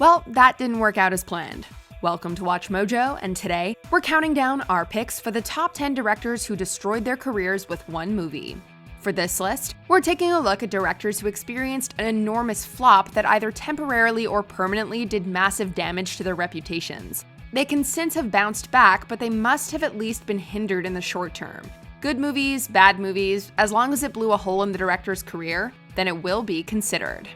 Well, that didn't work out as planned. Welcome to Watch Mojo, and today, we're counting down our picks for the top 10 directors who destroyed their careers with one movie. For this list, we're taking a look at directors who experienced an enormous flop that either temporarily or permanently did massive damage to their reputations. They can since have bounced back, but they must have at least been hindered in the short term. Good movies, bad movies, as long as it blew a hole in the director's career, then it will be considered.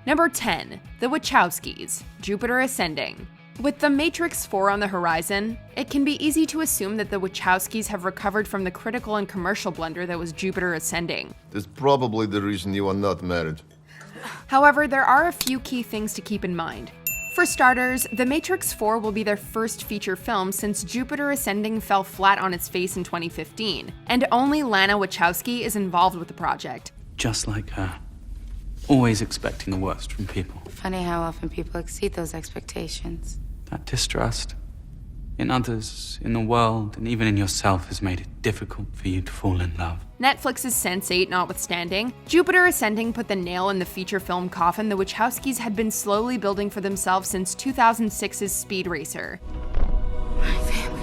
Number 10. The Wachowskis, Jupiter Ascending. With The Matrix 4 on the horizon, it can be easy to assume that the Wachowskis have recovered from the critical and commercial blunder that was Jupiter Ascending. That's probably the reason you are not married. However, there are a few key things to keep in mind. For starters, The Matrix 4 will be their first feature film since Jupiter Ascending fell flat on its face in 2015, and only Lana Wachowski is involved with the project. Just like her. Always expecting the worst from people. Funny how often people exceed those expectations. That distrust in others, in the world, and even in yourself has made it difficult for you to fall in love. Netflix's Sense8 notwithstanding, Jupiter Ascending put the nail in the feature film coffin the Wachowskis had been slowly building for themselves since 2006's Speed Racer. My family.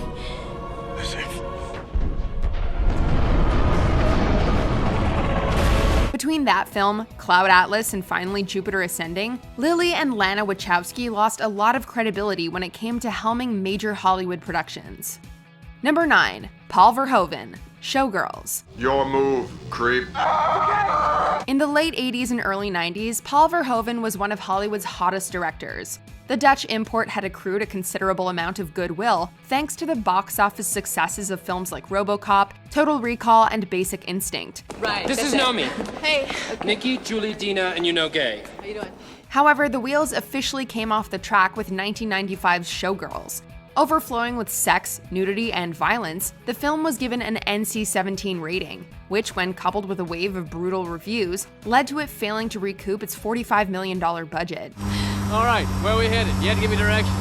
Between that film, Cloud Atlas, and finally Jupiter Ascending, Lily and Lana Wachowski lost a lot of credibility when it came to helming major Hollywood productions. Number 9. Paul Verhoeven, Showgirls. Your move, creep. In the late 80s and early 90s, Paul Verhoeven was one of Hollywood's hottest directors. The Dutch import had accrued a considerable amount of goodwill thanks to the box office successes of films like RoboCop, Total Recall, and Basic Instinct. Right. This is Nomi. Hey. Okay. Nikki, Julie, Dina, and you know Gay. How you doing? However, the wheels officially came off the track with 1995's Showgirls. Overflowing with sex, nudity, and violence, the film was given an NC-17 rating, which, when coupled with a wave of brutal reviews, led to it failing to recoup its $45 million budget. All right, where are we headed? You had to give me directions.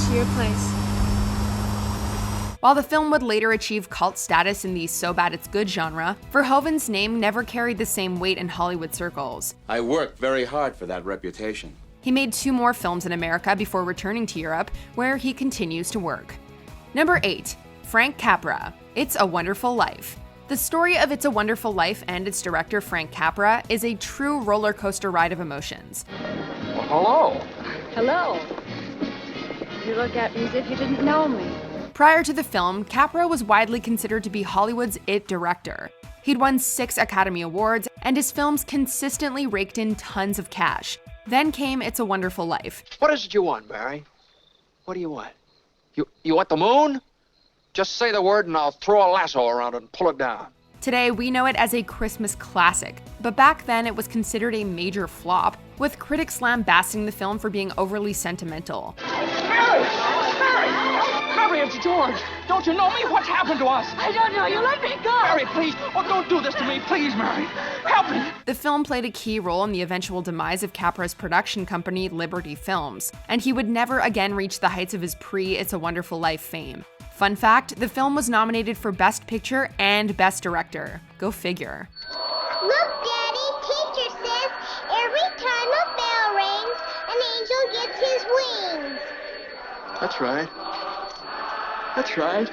To your place. While the film would later achieve cult status in the so bad it's good genre, Verhoeven's name never carried the same weight in Hollywood circles. I worked very hard for that reputation. He made 2 more films in America before returning to Europe, where he continues to work. Number 8. Frank Capra, It's a Wonderful Life. The story of It's a Wonderful Life and its director Frank Capra is a true roller coaster ride of emotions. Well, Hello. You look at me as if you didn't know me. Prior to the film, Capra was widely considered to be Hollywood's it director. He'd won 6 Academy Awards, and his films consistently raked in tons of cash. Then came It's a Wonderful Life. what is it you want, Barry? What do you want? You want the moon? Just say the word and I'll throw a lasso around it and pull it down. Today, we know it as a Christmas classic, but back then it was considered a major flop, with critics lambasting the film for being overly sentimental. Mary, it's George. Don't you know me? What's happened to us? I don't know. You let me go. Mary, please. Oh, don't do this to me. Please, Mary. Help me. The film played a key role in the eventual demise of Capra's production company, Liberty Films, and he would never again reach the heights of his pre-It's a Wonderful Life fame. Fun fact, the film was nominated for Best Picture and Best Director. Go figure. Look, Daddy, teacher says every time a bell rings, an angel gets his wings. That's right. That's right.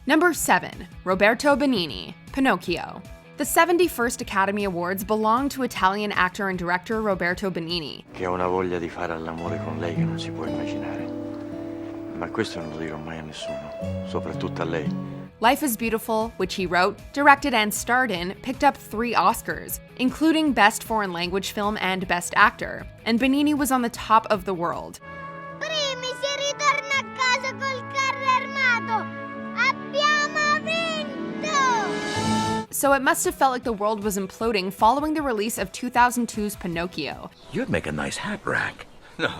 Number 7. Roberto Benigni, Pinocchio. The 71st Academy Awards belong to Italian actor and director Roberto Benigni. Che ho una voglia di fare all'amore con lei che non si può immaginare. Ma questo non lo dirò mai a nessuno, soprattutto a lei. Life is Beautiful, which he wrote, directed, and starred in, picked up 3 Oscars, including Best Foreign Language Film and Best Actor, and Benigni was on the top of the world. Primi, si ritorna a casa col carro armato. Abbiamo vinto! So it must have felt like the world was imploding following the release of 2002's Pinocchio. You'd make a nice hat rack. No,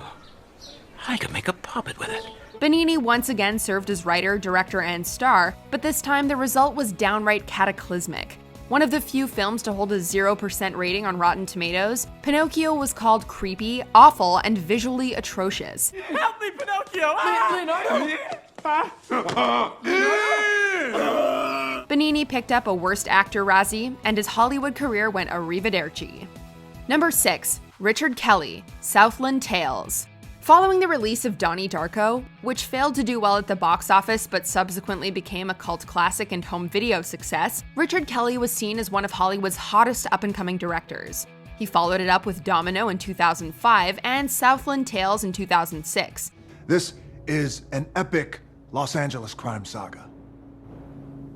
I could make a puppet with it. Benigni once again served as writer, director, and star, but this time the result was downright cataclysmic. One of the few films to hold a 0% rating on Rotten Tomatoes, Pinocchio was called creepy, awful, and visually atrocious. Help me, Pinocchio! Benigni picked up a Worst Actor Razzie, and his Hollywood career went arrivederci. Number 6. Richard Kelly, Southland Tales. Following the release of Donnie Darko, which failed to do well at the box office but subsequently became a cult classic and home video success, Richard Kelly was seen as one of Hollywood's hottest up-and-coming directors. He followed it up with Domino in 2005 and Southland Tales in 2006. This is an epic Los Angeles crime saga.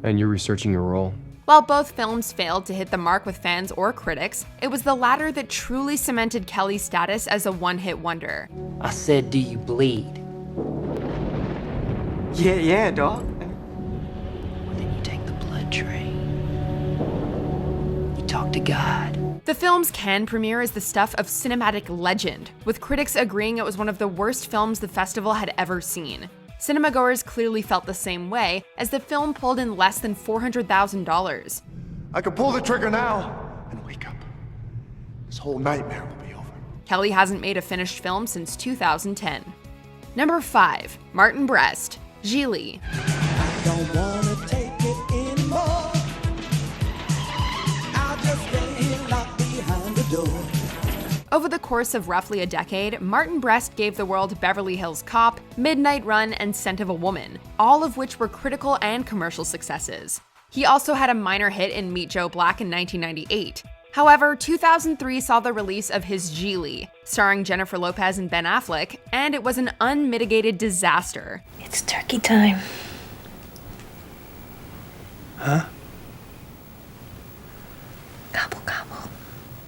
And you're researching your role? While both films failed to hit the mark with fans or critics, it was the latter that truly cemented Kelly's status as a one-hit wonder. I said, do you bleed? Yeah, dog. Well, then you take the blood train. You talk to God. The film's Cannes premiere is the stuff of cinematic legend, with critics agreeing it was one of the worst films the festival had ever seen. Cinemagoers clearly felt the same way, as the film pulled in less than $400,000. I could pull the trigger now and wake up. This whole nightmare will be over. Kelly hasn't made a finished film since 2010. Number 5. Martin Brest, Gigli. I don't wanna take it anymore. I'll just stay here locked behind the door. Over the course of roughly a decade, Martin Brest gave the world Beverly Hills Cop, Midnight Run, and Scent of a Woman, all of which were critical and commercial successes. He also had a minor hit in Meet Joe Black in 1998. However, 2003 saw the release of his Gigli, starring Jennifer Lopez and Ben Affleck, and it was an unmitigated disaster. It's turkey time. Huh? Gobble, gobble.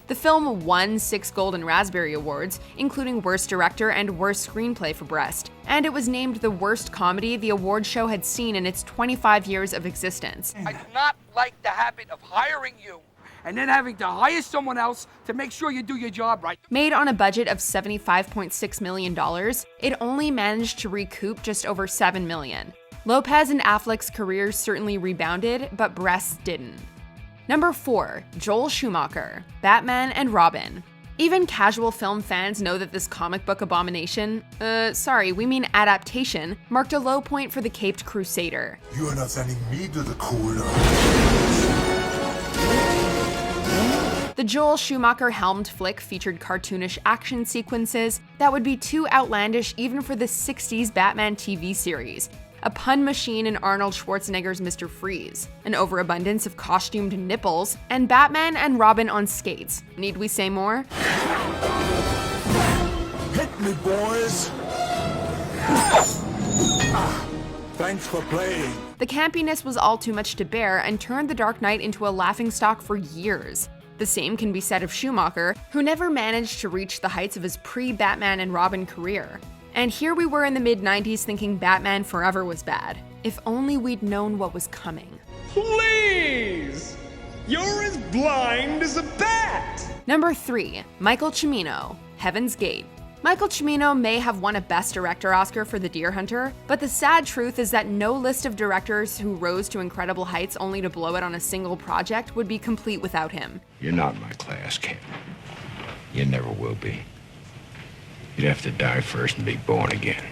The film won 6 Golden Raspberry Awards, including Worst Director and Worst Screenplay for Brest, and it was named the worst comedy the award show had seen in its 25 years of existence. I do not like the habit of hiring you and then having to hire someone else to make sure you do your job right. Made on a budget of $75.6 million, it only managed to recoup just over $7 million. Lopez and Affleck's careers certainly rebounded, but Brest's didn't. Number 4. Joel Schumacher, Batman and Robin. Even casual film fans know that this comic book abomination, we mean adaptation, marked a low point for the Caped Crusader. You are not sending me to the cooler. The Joel Schumacher helmed flick featured cartoonish action sequences that would be too outlandish even for the 60s Batman TV series, a pun machine in Arnold Schwarzenegger's Mr. Freeze, an overabundance of costumed nipples, and Batman and Robin on skates. Need we say more? Hit me, boys! Thanks for playing. The campiness was all too much to bear and turned The Dark Knight into a laughingstock for years. The same can be said of Schumacher, who never managed to reach the heights of his pre-Batman and Robin career. And here we were in the mid-90s thinking Batman Forever was bad. If only we'd known what was coming. Please! You're as blind as a bat! Number 3. Michael Cimino, Heaven's Gate. Michael Cimino may have won a Best Director Oscar for The Deer Hunter, but the sad truth is that no list of directors who rose to incredible heights only to blow it on a single project would be complete without him. You're not my class, kid. You never will be. You'd have to die first and be born again.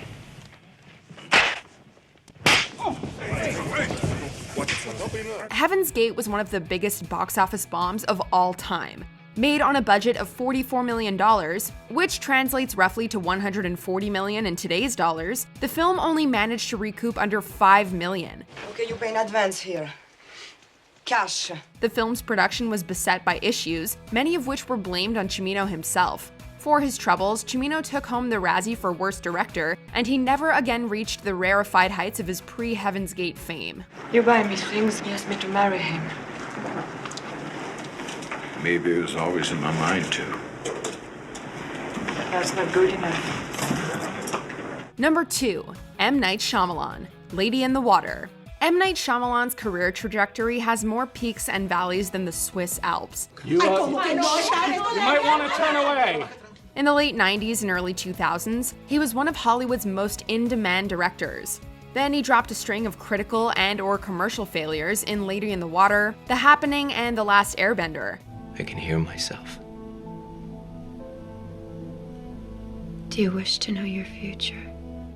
Heaven's Gate was one of the biggest box office bombs of all time. Made on a budget of $44 million, which translates roughly to $140 million in today's dollars, the film only managed to recoup under $5 million. Okay, you pay in advance here. Cash. The film's production was beset by issues, many of which were blamed on Cimino himself. For his troubles, Cimino took home the Razzie for Worst Director, and he never again reached the rarefied heights of his pre-Heaven's Gate fame. You buy me things, he asked me to marry him. Maybe it was always in my mind to. That's not good enough. Number 2. M. Night Shyamalan, Lady in the Water. M. Night Shyamalan's career trajectory has more peaks and valleys than the Swiss Alps. You might want to turn away. In the late 90s and early 2000s, he was one of Hollywood's most in-demand directors. Then he dropped a string of critical and/or commercial failures in Lady in the Water, The Happening, and The Last Airbender. I can hear myself. Do you wish to know your future?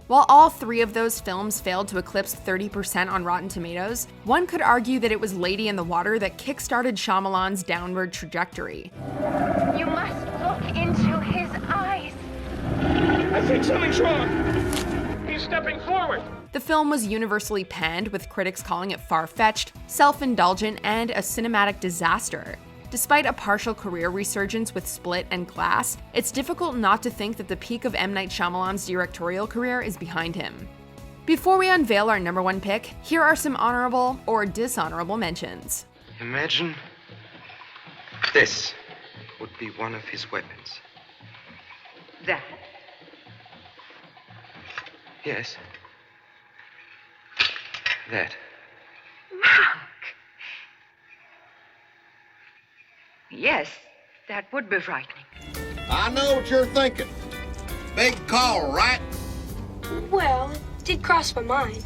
While all 3 of those films failed to eclipse 30% on Rotten Tomatoes, one could argue that it was Lady in the Water that kick-started Shyamalan's downward trajectory. You must into his eyes. I think something's wrong. He's stepping forward. The film was universally panned, with critics calling it far-fetched, self-indulgent, and a cinematic disaster. Despite a partial career resurgence with Split and Glass, it's difficult not to think that the peak of M. Night Shyamalan's directorial career is behind him. Before we unveil our number one pick, here are some honorable or dishonorable mentions. Imagine this would be one of his weapons. That. Yes. That. Yes, that would be frightening. I know what you're thinking. Big call, right? Well, it did cross my mind.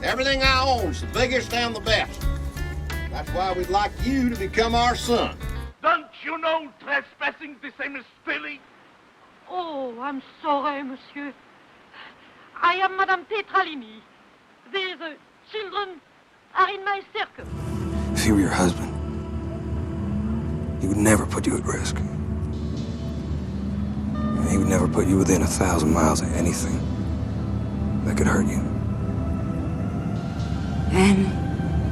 Everything I own's the biggest and the best. That's why we'd like you to become our son. Don't you know trespassing the same as stealing? Oh, I'm sorry, monsieur. I am Madame Petralini. These children are in my circle. If he were your husband, he would never put you at risk. He would never put you within 1,000 miles of anything that could hurt you. And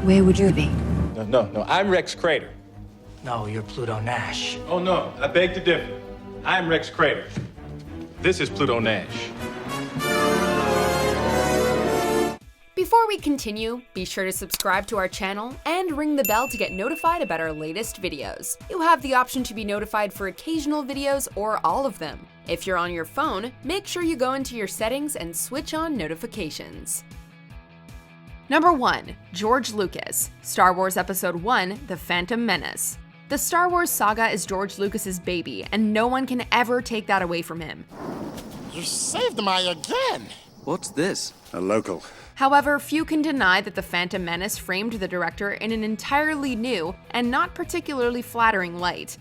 where would you be? No, I'm Rex Crater. No, you're Pluto Nash. Oh, no, I beg to differ. I'm Rex Crater. This is Pluto Nash. Before we continue, be sure to subscribe to our channel and ring the bell to get notified about our latest videos. You have the option to be notified for occasional videos or all of them. If you're on your phone, make sure you go into your settings and switch on notifications. Number 1. George Lucas, Star Wars Episode 1, The Phantom Menace. The Star Wars saga is George Lucas's baby, and no one can ever take that away from him. You saved my again. What's this? A local. However, few can deny that The Phantom Menace framed the director in an entirely new and not particularly flattering light.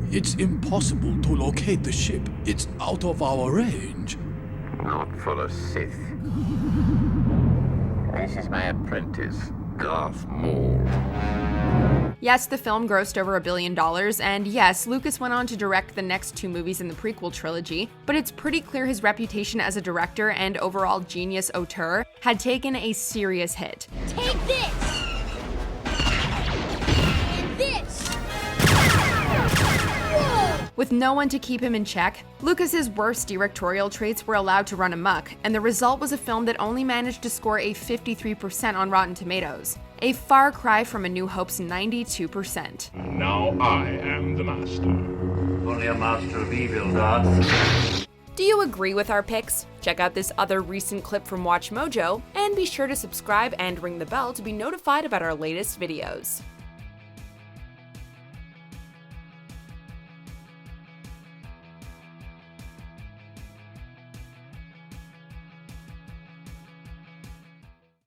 It's impossible to locate the ship. It's out of our range. Not for a Sith. This is my apprentice, Darth Maul. Yes, the film grossed over $1 billion, and yes, Lucas went on to direct the next 2 movies in the prequel trilogy, but it's pretty clear his reputation as a director and overall genius auteur had taken a serious hit. Take this! And this! Whoa! With no one to keep him in check, Lucas's worst directorial traits were allowed to run amok, and the result was a film that only managed to score a 53% on Rotten Tomatoes, a far cry from A New Hope's 92%. Now I am the master. Only a master of evil, Darth. Do you agree with our picks? Check out this other recent clip from WatchMojo, and be sure to subscribe and ring the bell to be notified about our latest videos.